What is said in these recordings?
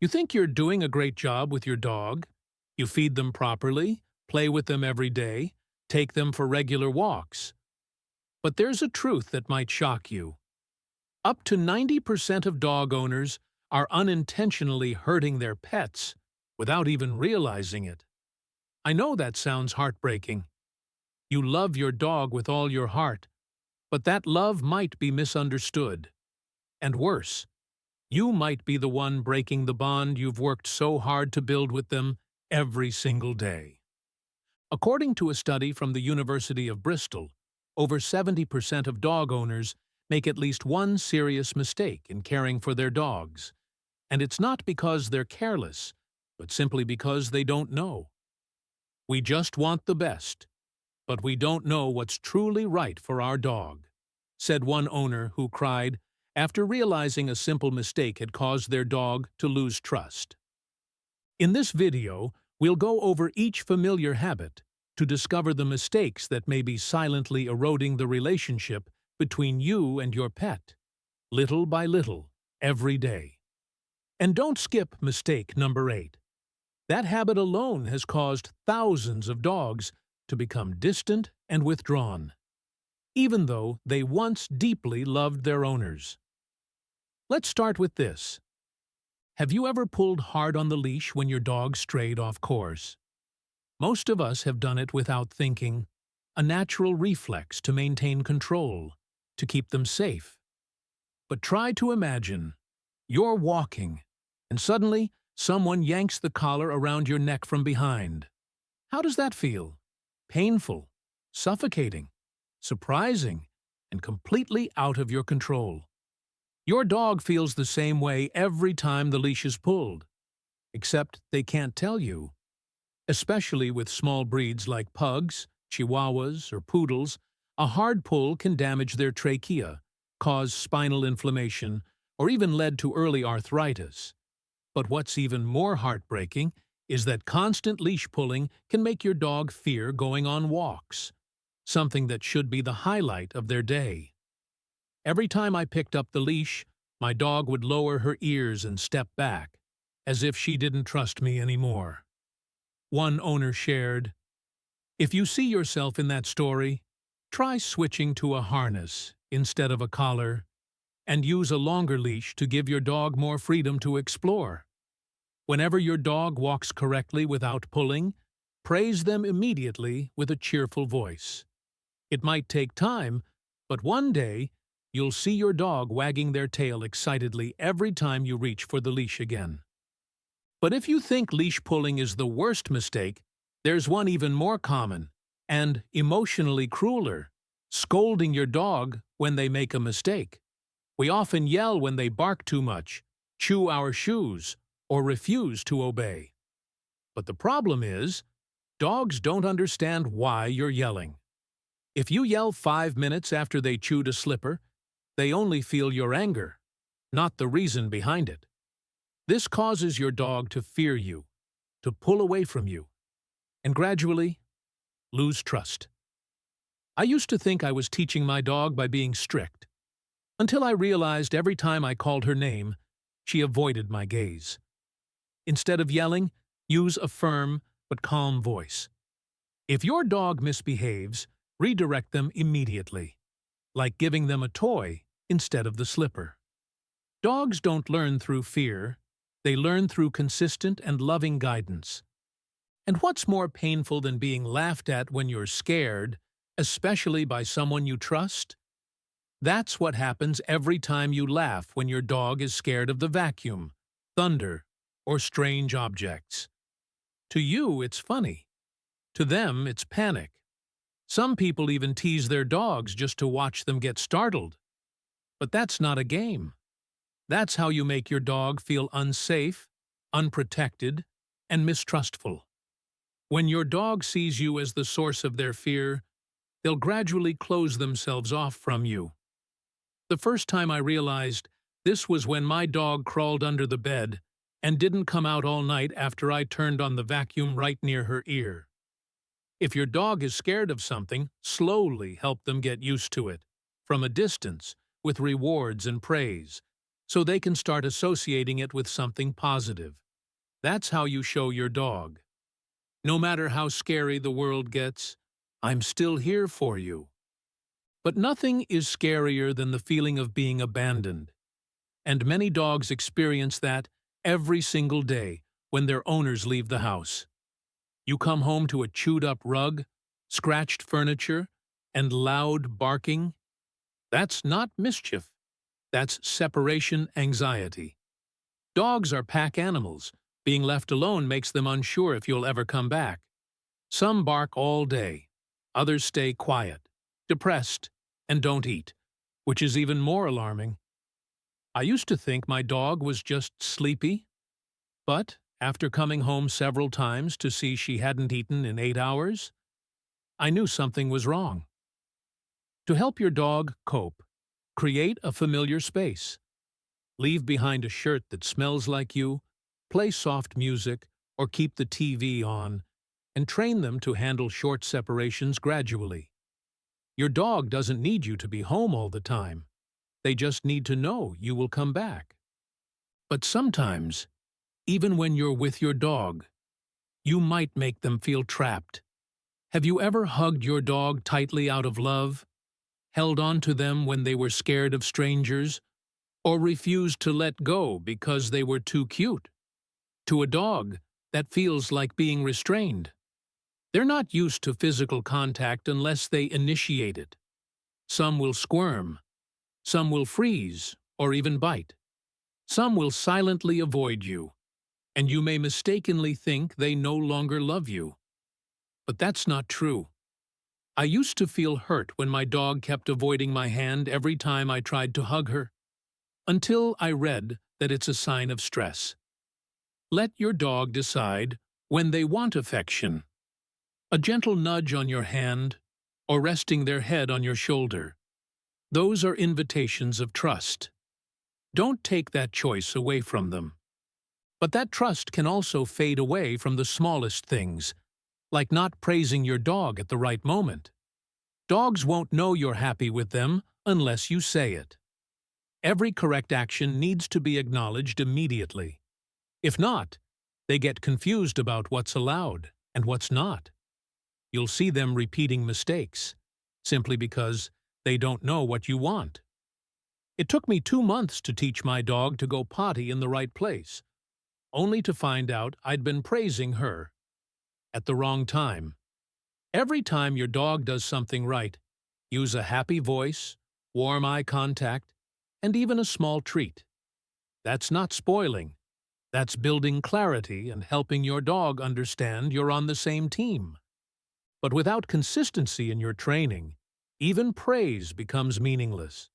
You think you're doing a great job with your dog. You feed them properly, play with them every day, take them for regular walks. But there's a truth that might shock you. Up to 90% of dog owners are unintentionally hurting their pets without even realizing it. I know that sounds heartbreaking. You love your dog with all your heart, but that love might be misunderstood. And worse, you might be the one breaking the bond you've worked so hard to build with them every single day. According to a study from the University of Bristol, over 70% of dog owners make at least one serious mistake in caring for their dogs. And it's not because they're careless, but simply because they don't know. We just want the best, but we don't know what's truly right for our dog, said one owner who cried after realizing a simple mistake had caused their dog to lose trust. In this video, we'll go over each familiar habit to discover the mistakes that may be silently eroding the relationship between you and your pet, little by little, every day. And don't skip mistake number 8. That habit alone has caused thousands of dogs to become distant and withdrawn, even though they once deeply loved their owners. Let's start with this. Have you ever pulled hard on the leash when your dog strayed off course? Most of us have done it without thinking, a natural reflex to maintain control, to keep them safe. But try to imagine, you're walking, and suddenly someone yanks the collar around your neck from behind. How does that feel? Painful, suffocating, surprising, and completely out of your control. Your dog feels the same way every time the leash is pulled, except they can't tell you. Especially with small breeds like pugs, chihuahuas, or poodles, a hard pull can damage their trachea, cause spinal inflammation, or even lead to early arthritis. But what's even more heartbreaking is that constant leash pulling can make your dog fear going on walks, something that should be the highlight of their day. Every time I picked up the leash, my dog would lower her ears and step back, as if she didn't trust me anymore. One owner shared, "If you see yourself in that story, try switching to a harness instead of a collar, and use a longer leash to give your dog more freedom to explore. Whenever your dog walks correctly without pulling, praise them immediately with a cheerful voice. It might take time, but one day you'll see your dog wagging their tail excitedly every time you reach for the leash again." But if you think leash pulling is the worst mistake, there's one even more common and emotionally crueler: scolding your dog when they make a mistake. We often yell when they bark too much, chew our shoes, or refuse to obey. But the problem is, dogs don't understand why you're yelling. If you yell 5 minutes after they chewed a slipper, they only feel your anger, not the reason behind it. This causes your dog to fear you, to pull away from you, and gradually lose trust. I used to think I was teaching my dog by being strict, until I realized every time I called her name, she avoided my gaze. Instead of yelling, use a firm but calm voice. If your dog misbehaves, redirect them immediately, like giving them a toy instead of the slipper. Dogs don't learn through fear. They learn through consistent and loving guidance. And what's more painful than being laughed at when you're scared, especially by someone you trust? That's what happens every time you laugh when your dog is scared of the vacuum, thunder, or strange objects. To you, it's funny. To them, it's panic. Some people even tease their dogs just to watch them get startled. But that's not a game. That's how you make your dog feel unsafe, unprotected, and mistrustful. When your dog sees you as the source of their fear, they'll gradually close themselves off from you. The first time I realized this was when my dog crawled under the bed and didn't come out all night after I turned on the vacuum right near her ear. If your dog is scared of something, slowly help them get used to it, from a distance, with rewards and praise, so they can start associating it with something positive. That's how you show your dog, no matter how scary the world gets, I'm still here for you. But nothing is scarier than the feeling of being abandoned, and many dogs experience that every single day when their owners leave the house. You come home to a chewed-up rug, scratched furniture, and loud barking. That's not mischief. That's separation anxiety. Dogs are pack animals. Being left alone makes them unsure if you'll ever come back. Some bark all day. Others stay quiet, depressed, and don't eat, which is even more alarming. I used to think my dog was just sleepy, but after coming home several times to see she hadn't eaten in 8 hours, I knew something was wrong. To help your dog cope, create a familiar space. Leave behind a shirt that smells like you, play soft music, or keep the TV on, and train them to handle short separations gradually. Your dog doesn't need you to be home all the time. They just need to know you will come back. But sometimes, even when you're with your dog, you might make them feel trapped. Have you ever hugged your dog tightly out of love, held on to them when they were scared of strangers, or refused to let go because they were too cute? To a dog, that feels like being restrained. They're not used to physical contact unless they initiate it. Some will squirm. Some will freeze or even bite. Some will silently avoid you, and you may mistakenly think they no longer love you. But that's not true. I used to feel hurt when my dog kept avoiding my hand every time I tried to hug her, until I read that it's a sign of stress. Let your dog decide when they want affection. A gentle nudge on your hand, or resting their head on your shoulder. Those are invitations of trust. Don't take that choice away from them. But that trust can also fade away from the smallest things, like not praising your dog at the right moment. Dogs won't know you're happy with them unless you say it. Every correct action needs to be acknowledged immediately. If not, they get confused about what's allowed and what's not. You'll see them repeating mistakes, simply because they don't know what you want. It took me 2 months to teach my dog to go potty in the right place, only to find out I'd been praising her at the wrong time. Every time your dog does something right, use a happy voice, warm eye contact, and even a small treat. That's not spoiling. That's building clarity and helping your dog understand you're on the same team. But without consistency in your training, even praise becomes meaningless.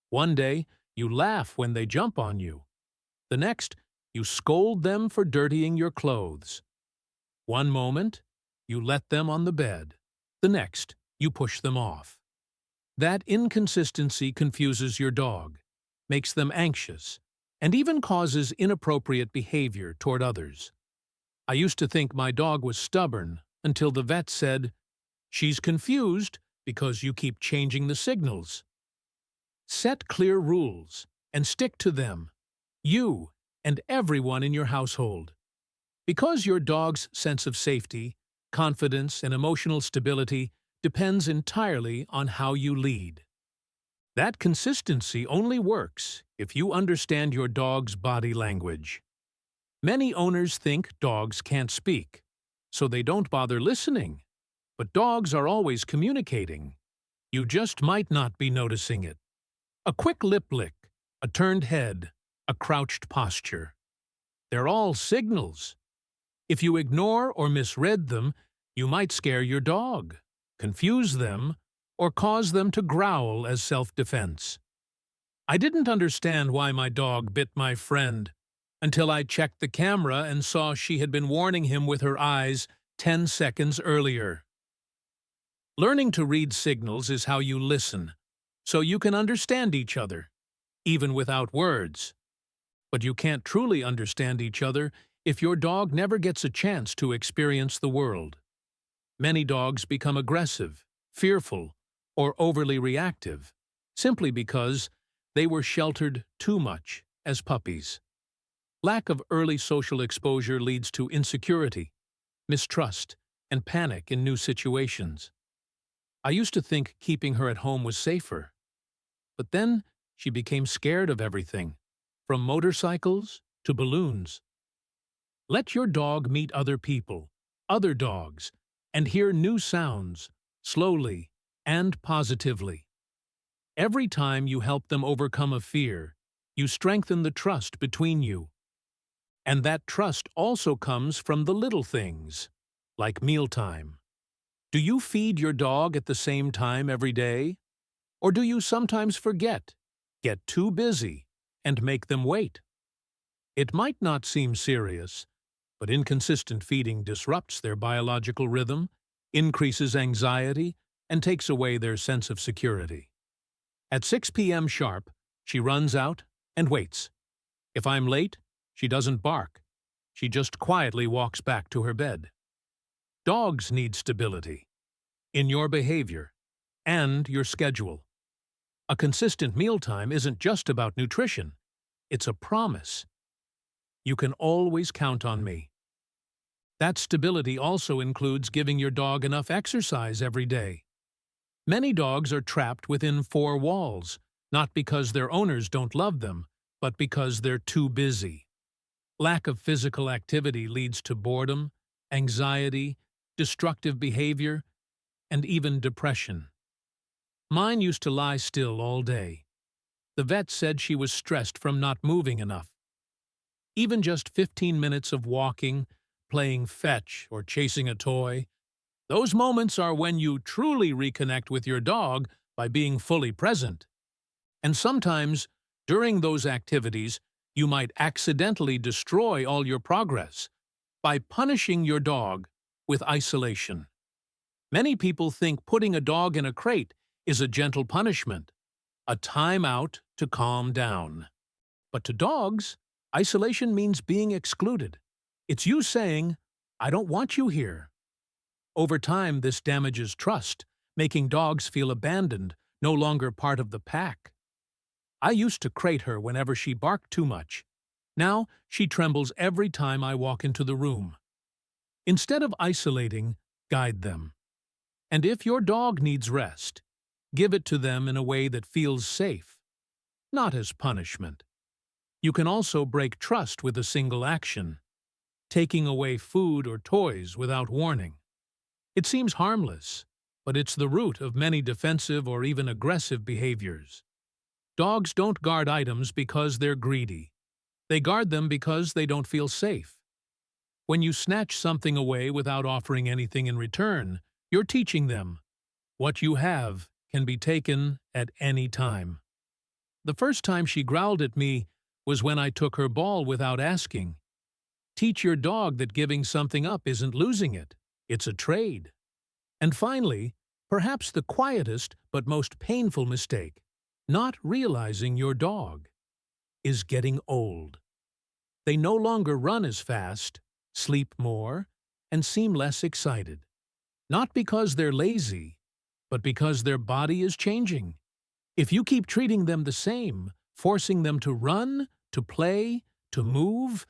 One day, you laugh when they jump on you. The next, you scold them for dirtying your clothes. One moment, you let them on the bed. The next, you push them off. That inconsistency confuses your dog, makes them anxious, and even causes inappropriate behavior toward others. I used to think my dog was stubborn until the vet said, "She's confused because you keep changing the signals." Set clear rules and stick to them, you and everyone in your household. Because your dog's sense of safety, confidence, and emotional stability depends entirely on how you lead. That consistency only works if you understand your dog's body language. Many owners think dogs can't speak, so they don't bother listening. But dogs are always communicating. You just might not be noticing it. A quick lip lick, a turned head, a crouched posture. They're all signals. If you ignore or misread them, you might scare your dog, confuse them, or cause them to growl as self-defense. I didn't understand why my dog bit my friend until I checked the camera and saw she had been warning him with her eyes 10 seconds earlier. Learning to read signals is how you listen, so you can understand each other, even without words. But you can't truly understand each other if your dog never gets a chance to experience the world. Many dogs become aggressive, fearful, or overly reactive, simply because they were sheltered too much as puppies. Lack of early social exposure leads to insecurity, mistrust, and panic in new situations. I used to think keeping her at home was safer, but then she became scared of everything, from motorcycles to balloons. Let your dog meet other people, other dogs, and hear new sounds, slowly and positively. Every time you help them overcome a fear, you strengthen the trust between you. And that trust also comes from the little things, like mealtime. Do you feed your dog at the same time every day? Or do you sometimes forget, get too busy, and make them wait? It might not seem serious, but inconsistent feeding disrupts their biological rhythm, increases anxiety, and takes away their sense of security. At 6 p.m. sharp, she runs out and waits. If I'm late, she doesn't bark. She just quietly walks back to her bed. Dogs need stability in your behavior and your schedule. A consistent mealtime isn't just about nutrition. It's a promise. You can always count on me. That stability also includes giving your dog enough exercise every day. Many dogs are trapped within four walls, not because their owners don't love them, but because they're too busy. Lack of physical activity leads to boredom, anxiety, destructive behavior, and even depression. Mine used to lie still all day. The vet said she was stressed from not moving enough. Even just 15 minutes of walking, playing fetch, or chasing a toy, those moments are when you truly reconnect with your dog by being fully present. And sometimes, during those activities, you might accidentally destroy all your progress by punishing your dog with isolation. Many people think putting a dog in a crate is a gentle punishment, a timeout to calm down. But to dogs, isolation means being excluded. It's you saying, "I don't want you here." Over time, this damages trust, making dogs feel abandoned, no longer part of the pack. I used to crate her whenever she barked too much. Now, she trembles every time I walk into the room. Instead of isolating, guide them. And if your dog needs rest, give it to them in a way that feels safe, not as punishment. You can also break trust with a single action, taking away food or toys without warning. It seems harmless, but it's the root of many defensive or even aggressive behaviors. Dogs don't guard items because they're greedy. They guard them because they don't feel safe. When you snatch something away without offering anything in return, you're teaching them what you have can be taken at any time. The first time she growled at me was when I took her ball without asking. Teach your dog that giving something up isn't losing it. It's a trade. And finally, perhaps the quietest but most painful mistake, not realizing your dog is getting old. They no longer run as fast, sleep more, and seem less excited. Not because they're lazy, but because their body is changing. If you keep treating them the same, forcing them to run, to play, to move,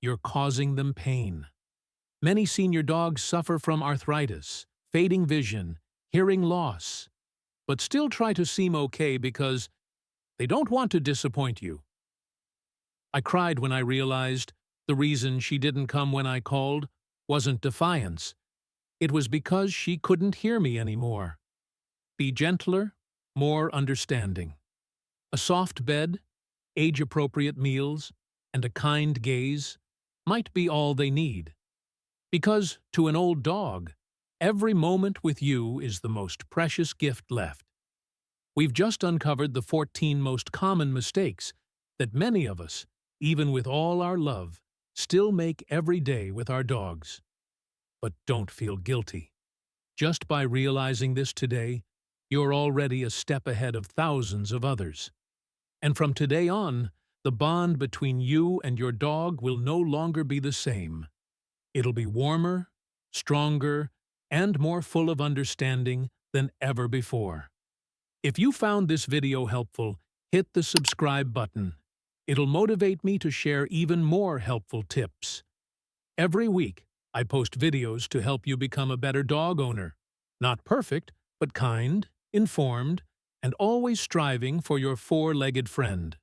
you're causing them pain. Many senior dogs suffer from arthritis, fading vision, hearing loss, but still try to seem okay because they don't want to disappoint you. I cried when I realized the reason she didn't come when I called wasn't defiance. It was because she couldn't hear me anymore. Be gentler, more understanding. A soft bed, age-appropriate meals, and a kind gaze might be all they need. Because, to an old dog, every moment with you is the most precious gift left. We've just uncovered the 14 most common mistakes that many of us, even with all our love, still make every day with our dogs. But don't feel guilty. Just by realizing this today, you're already a step ahead of thousands of others. And from today on, the bond between you and your dog will no longer be the same. It'll be warmer, stronger, and more full of understanding than ever before. If you found this video helpful, hit the subscribe button It'll motivate me to share even more helpful tips. Every week, I post videos to help you become a better dog owner. Not perfect, but kind, informed, and always striving for your four-legged friend.